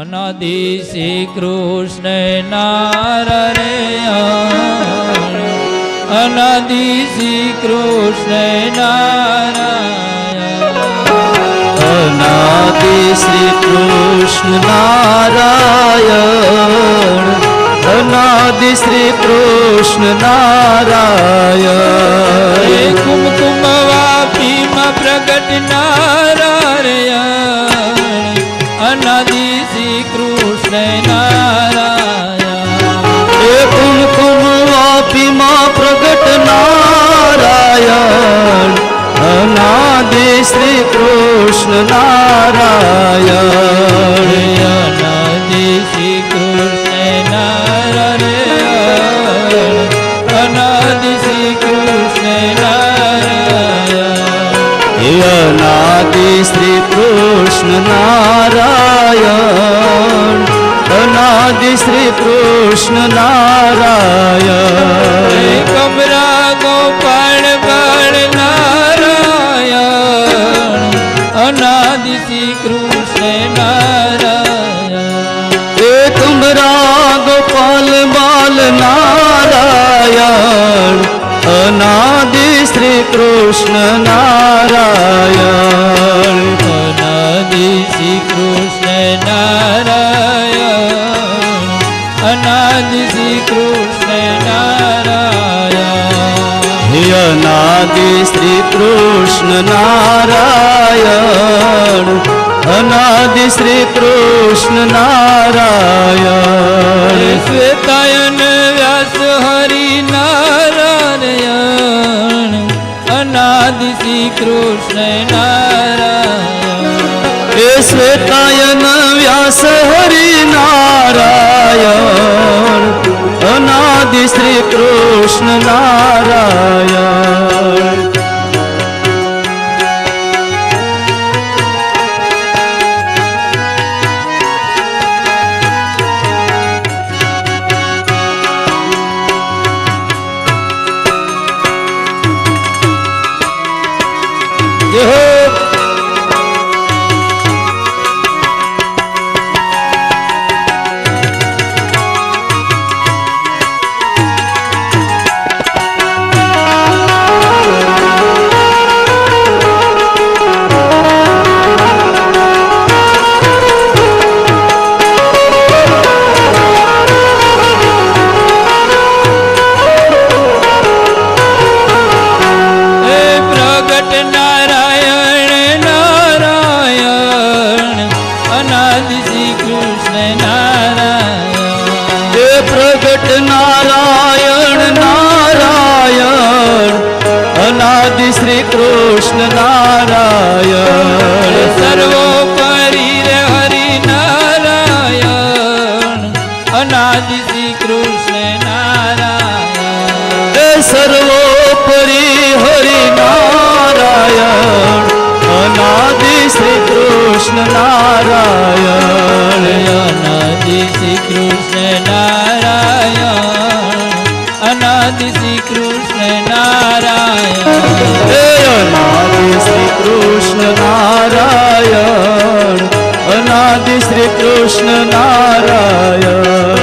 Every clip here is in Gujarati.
અનાદિ શ્રી કૃષ્ણ નારાયણ અનાદિ શ્રી કૃષ્ણ નારાયણ અનાદિ શ્રી કૃષ્ણ નારાયણ અનાદિ શ્રી કૃષ્ણ નારાયણ કુમકુમ વાપીમાં પ્રગટ નારાયણ અનાદિ શ્રી કૃષ્ણ નારાયણ કુમકુમ વાપીમાં પ્રગટ નારાયણ અનાદિ શ્રી કૃષ્ણ નારાયણ અનાદિ શ્રી કૃષ્ણ નારાયણ અનાદિ શ્રી કૃષ્ણ નારાયણ અનાદિ શ્રી કૃષ્ણ નારાયણ અનાદિ શ્રી કૃષ્ણ નારાયણ કમરા ગોપાળ બાળ નારાયણ અનાદિ શ્રી કૃષ્ણ નારાયણ કમરા ગોપાલ બાલ નારાયણ અનાદિ શ્રી કૃષ્ણ નારાયણ અનાદિ શ્રી કૃષ્ણ નારાયણ અનાદિ શ્રી કૃષ્ણ નારાયણ અનાદિ શ્રી કૃષ્ણ નારાયણ અનાદિ શ્રી કૃષ્ણ નારાયણ શ્વેતાયન વ્યાસ હરિ નારાયણ અનાદિ શ્રી કૃષ્ણ નારાયણ શ્વેતાયન વ્યાસ હરિ નારાયણ અનાદિ શ્રી કૃષ્ણ નારાયણ શ્રી કૃષ્ણ નારાયણ સર્વોપરી હરિ નારાયણ અનાદિ શ્રી કૃષ્ણ નારાયણ સર્વોપરી હરિ નારાયણ અનાદિ શ્રી કૃષ્ણ નારાયણ અનાદિ શ્રી કૃષ્ણ નારાયણ અનાદિ શ્રી કૃષ્ણ નારાયણ અનાદિ શ્રી કૃષ્ણ નારાયણ અનાદિ શ્રી કૃષ્ણ નારાયણ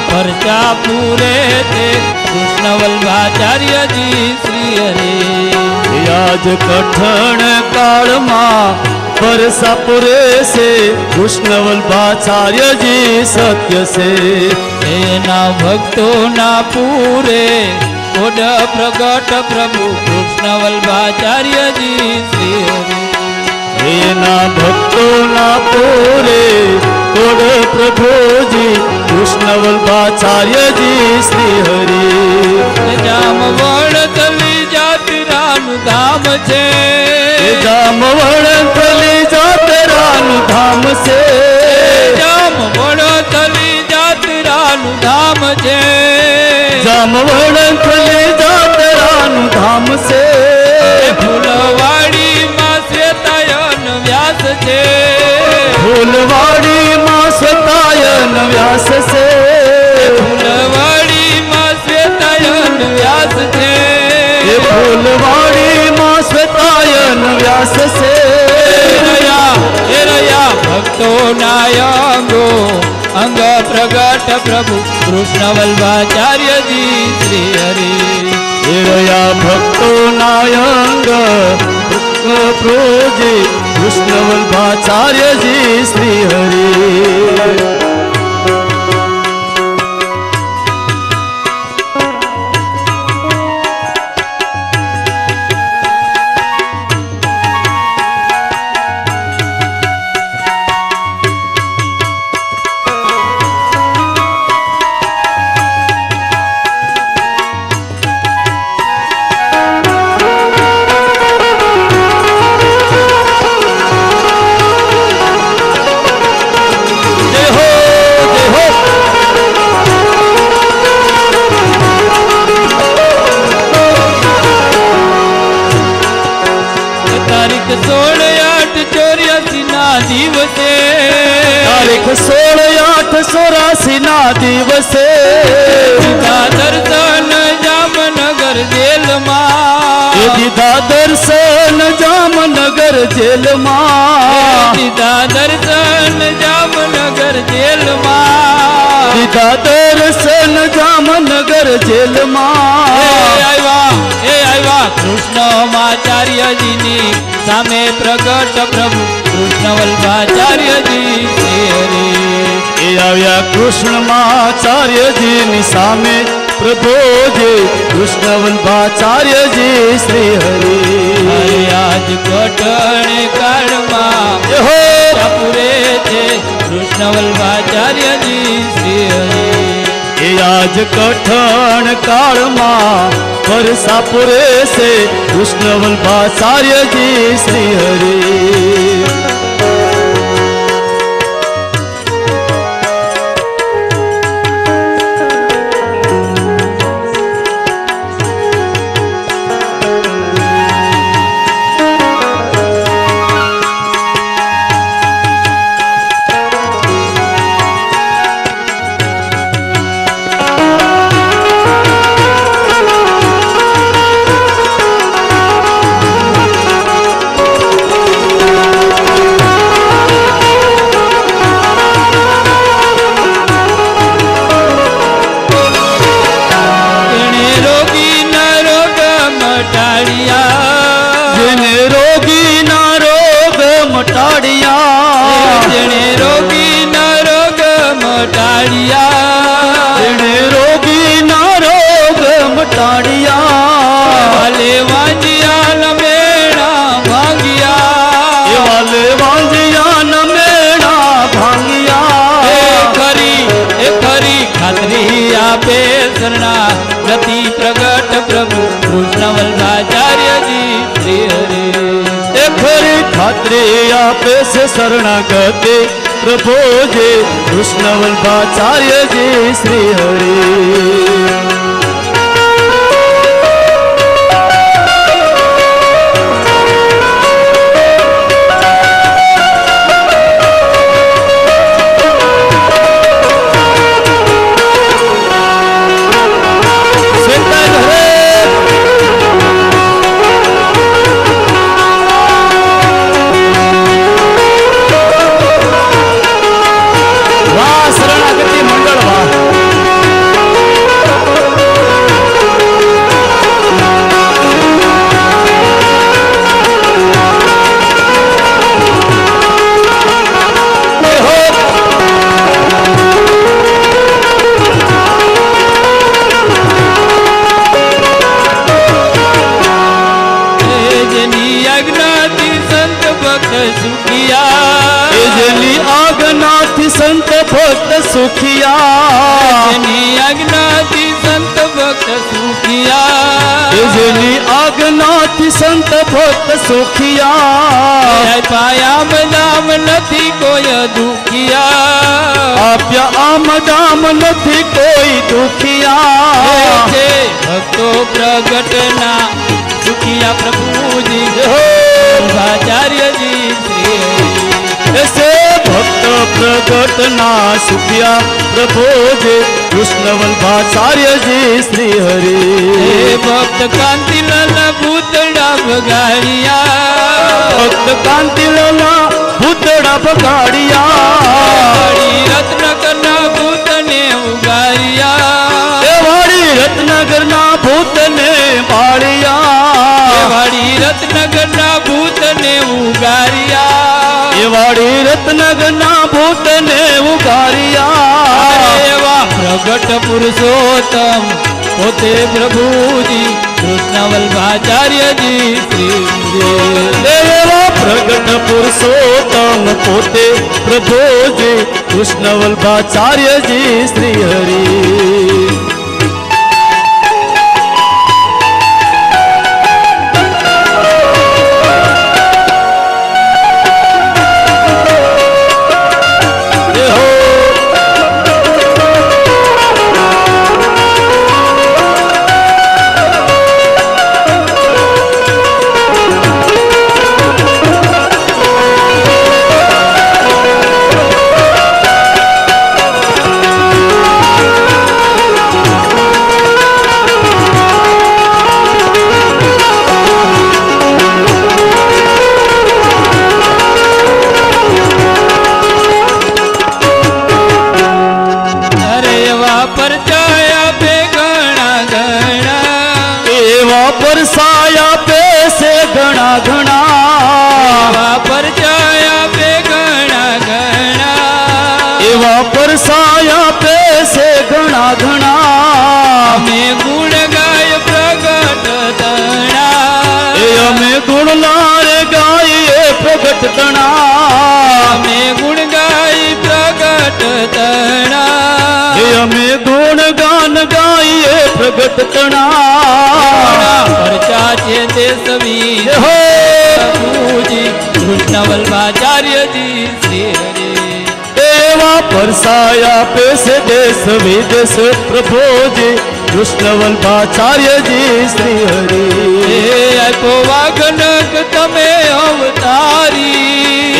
પરચા પૂરે તે કૃષ્ણ વલ્ભાચાર્યજી શ્રી હરે આજ કઠણ કાળમાં પરસા પૂરે છે કૃષ્ણ વલ્ભાચાર્યજી સત્ય છે એના ભક્તોના પૂરે કોડ પ્રગટ પ્રભુ કૃષ્ણ વલ્ભાચાર્યજી શ્રી હરિ એના ભક્તોના પૂરે કોડ પ્રભુજી કૃષ્ણ વલ્ભાચાર્યજી શ્રી હરિ જામવણ તલી જાતિરાનું ધામ છે જામવણ તલી જાતરાનું ધામ છે જામવણ તલી જાતિરાનું ધામ છે જામવણ તલી જાતરાનું ધામ છે ફૂલવાડીમાં શ્વેતાયન વ્યાસ છે ફૂલવાડીમાં શ્વેતાયન વ્યાસ છે ફૂલવાડીમાં શ્વેતાયન વ્યાસ છે એ ફૂલવાડીમાં શ્વેતાયન વ્યાસ છે એ રહ્યા ભક્તોના અંગો અંગ પ્રગટ પ્રભુ કૃષ્ણ વલ્ભાચાર્યજી શ્રી હરિ એ રહ્યા ભક્તોના અંગ પ્રભુજી કૃષ્ણ વલ્ભાચાર્યજી શ્રી હરિ તારીખ 16/8/84 ના દિવસે તારીખ 16/8/84 ના દિવસે દીધા દર્શન જામનગર જેલમાં દીધા દર્શન જામનગર જેલમાં દીધા દર્શન જામનગર જેલમાં દીધા દર્શન જામનગર જેલમાં આવ્યા કૃષ્ણમાચાર્યજીની સામે પ્રગટ પ્રભુ કૃષ્ણ વલ્ભાચાર્યજી શ્રી હરિ એ આવ્યા કૃષ્ણમાચાર્યજીની સામે પ્રભુજી કૃષ્ણ વલ્ભાચાર્યજી શ્રી હરિ આજ કટણે કાળમાં પૂરે છે કૃષ્ણ વલ્ભાચાર્યજી શ્રી હરિ એ આજ કઠણ કાળમાં વર્ષા પૂરે છે કૃષ્ણ વલ્ભાચાર્યજી શ્રી હરિ ગતિ પ્રગટ પ્રભુ કૃષ્ણ વલ્ભાચાર્યજી શ્રી હરિ એ ખરી ખાતરી આપે છે શરણાગતિ પ્રભુજી કૃષ્ણ વલ્ભાચાર્યજી શ્રી હરિ સુખિયા જેની આજ્ઞાથી સંત ભક્ત સુખિયા જેની આજ્ઞાથી સંત ભક્ત સુખિયા પાયામ નામ નથી કોઈ દુખિયા આપ્યા આમ દામ નથી કોઈ દુખિયા છે ભક્તો પ્રગટના સુખિયા પ્રભુજી આચાર્યજી શ્રી ऐसे भक्त प्रगटना सुखिया प्रभु जी कृष्ण वल्लभाचार्य जी श्री हरि હે ભક્ત કાંતિલાલા ભૂતડા ભગાડિયા भक्त कांति लाला भूतड़ा बगाड़िया વાળી રત્નકરના ભૂતને ઉગારિયા वाड़ी रत्नगर ना भूत ने बाड़िया વાળી રત્નકરના ભૂતને ઉગારિયા वाड़ी रत्नगर ना भूत ने उगारिया એવા પ્રગટ પુરુષોત્તમ પોતે પ્રભુજી કૃષ્ણ વલ્લભાચાર્યજી શ્રી देवा प्रगट पुरुषोत्तम पोते प्रभु जी कृष्ण वल्लभाचार्य जी श्री हरि અરે એવા પરચાયા બે ઘણા ઘણા एवा परसाया पैसे घना घना એવા પરચાયા બે ઘણા ઘણા एवा परसाया पैसे घना घना અમે ગુણ ગાય પ્રગટ તણા ए हमें गुण लारे गाये प्रगट तना અમે ગુણ ગાય પ્રગટ તણા ए हमें गुण गान गाये प्रगट तना પરચા છે તે સવી हो પ્રભુજી કૃષ્ણ વલ્લભાચાર્યજી શ્રી હરિ एवा परसाया पैसे देश विदेश प्रभु जी कृष्ण वल्लभाचार्य जी श्री हरि એ આપ્યો વાઘનક તમે અવતારી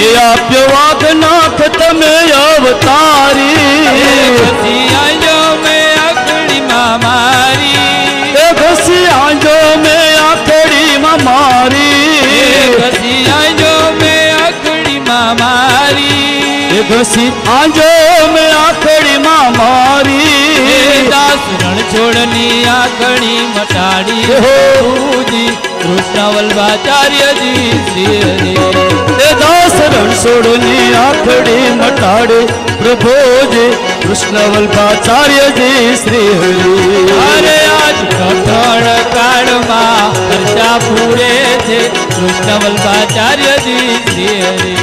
ए आप्य वाघनाथ तमे अवतारी પછી આજો મેં આખડીમાં મારી ए घसी आंजो में आखड़ी मारी પછી આજો મેં આખડીમાં મારી ए घसी आंजो में आखड़ी मारी દાસ રણ છોડની આખડી મટાડી હો. પ્રભુજી કૃષ્ણ વલ્લભાચાર્યજી શ્રી હરિ ए दास रणछोड़नी आखड़ी मटाड़े प्रभु जी कृष्ण वल्लभाचार्य जी श्री हरि અરે આજ કઠણ કાળમાં ખર્ચા પૂરે છે કૃષ્ણ વલ્લભાચાર્યજી શ્રી હરિ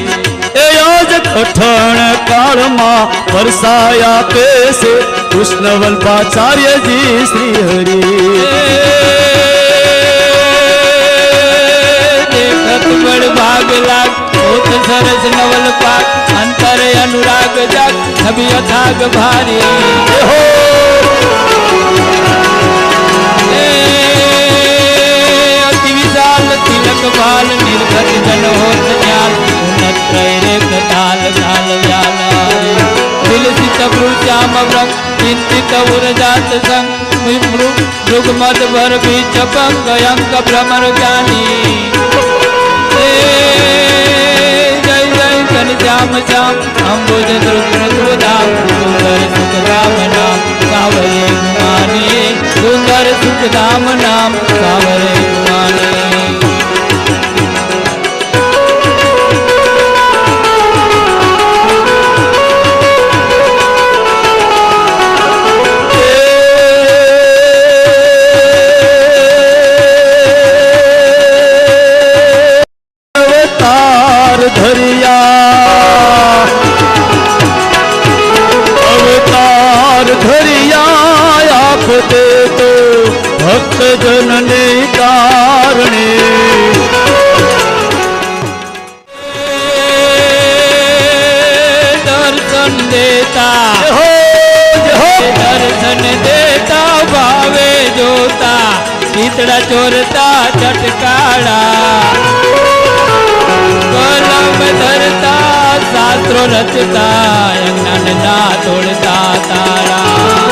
ए आज कठण काल मां परसाया पैसे कृष्ण वल्लभाचार्य जी श्री हरि देखत बड़ भाग लाग बहुत सरस नवल पाक अंतर अनुराग जाग छवि अथाग भारी हो अति विशाल तिलक बाल निर्गत जन होत ज्ञान उन्नत त्रैरेक ताल काल व्याल विलसित श्याम व्रत चिंतित उर्जात संग मृग मद भर बीच पंग अंक भ्रमर ज्ञानी जय जय घन श्याम श्याम अम्बुज द्रुधाम सुंदर सुख धाम नाम सावरे गुमानी सुंदर सुख धाम नाम सावरे गुमानी अवतार धरिया દેતા દર્શન દેતા ભાવે જોતા ચિતડા ચોરતા ચટકાળા કલમ ધરતા શાસ્ત્રો રચતા અજ્ઞાન ના તોડતા તારા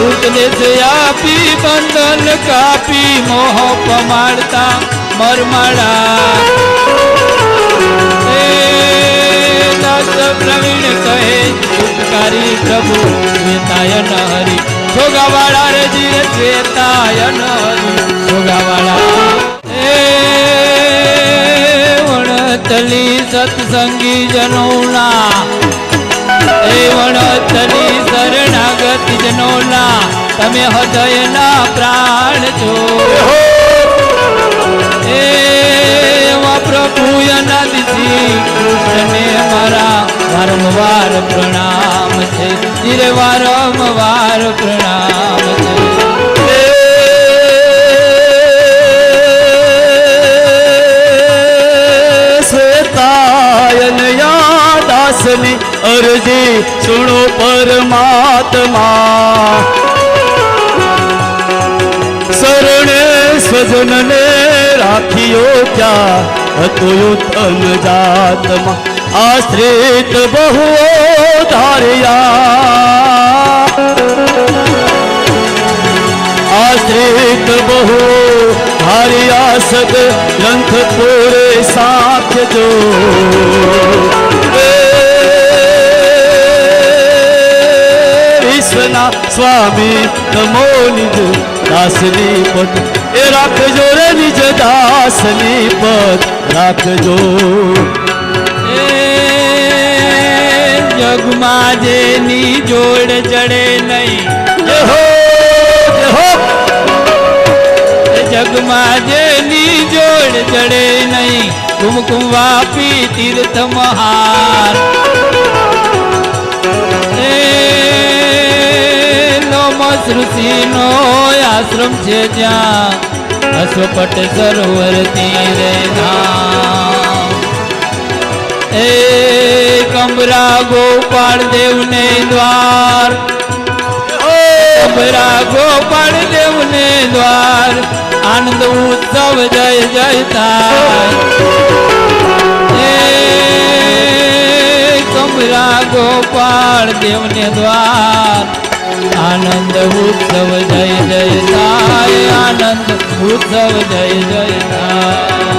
ઉપદેશ આપી બંધન કાપી મોહ પમાડતા મરમાડા દાસ પ્રવીણ કહે ઉપકારી પ્રભુ શ્વેતાયન હરિ જોગાવાળા રે જીર શ્વેતાયન હરિ જોગાવાળા વણતલી સત્સંગી જનોના વણતલી શરણાગત જનોના તમે હૃદયના પ્રાણ છો પ્રભુ અનાદિથી કૃષ્ણને મારા વારંવાર પ્રણામ છે ધીરે વારંવાર પ્રણામ છે શ્વેતાયન યા દાસની અરજી સુણો પરમાત્મા શરણે સ્વજનને રાખ્યો ક્યાં હતું ઉત્તમ જાતમાં આશ્રિત બહુ ધાર્યા આશ્રિત બહુ ધાર્યા સદ ગ્રંથ પૂરે સાખ્ય જો વિશ્વના સ્વામી નમો નિજ દાસની પદ એ રાખજો રે નિજ દાસની પદ રાખજો જગમાં જેની જોડ જડે નહીં જગમાં જેની જોડ જડે નહીં કુમકુમ વાપી તીર્થ મહાર ઋષિનો આશ્રમ છે જ્યાં અશ્વપટ સરોવર તીરે નામ એ કમરા ગોપાળ દેવને દ્વાર કમરા ગોપાળ દેવને દ્વાર આનંદ ઉત્સવ જય જય થાય કમરા ગોપાળ દેવને દ્વાર આનંદ ઉત્સવ જય જય થાય આનંદ ઉત્સવ જય જય થાય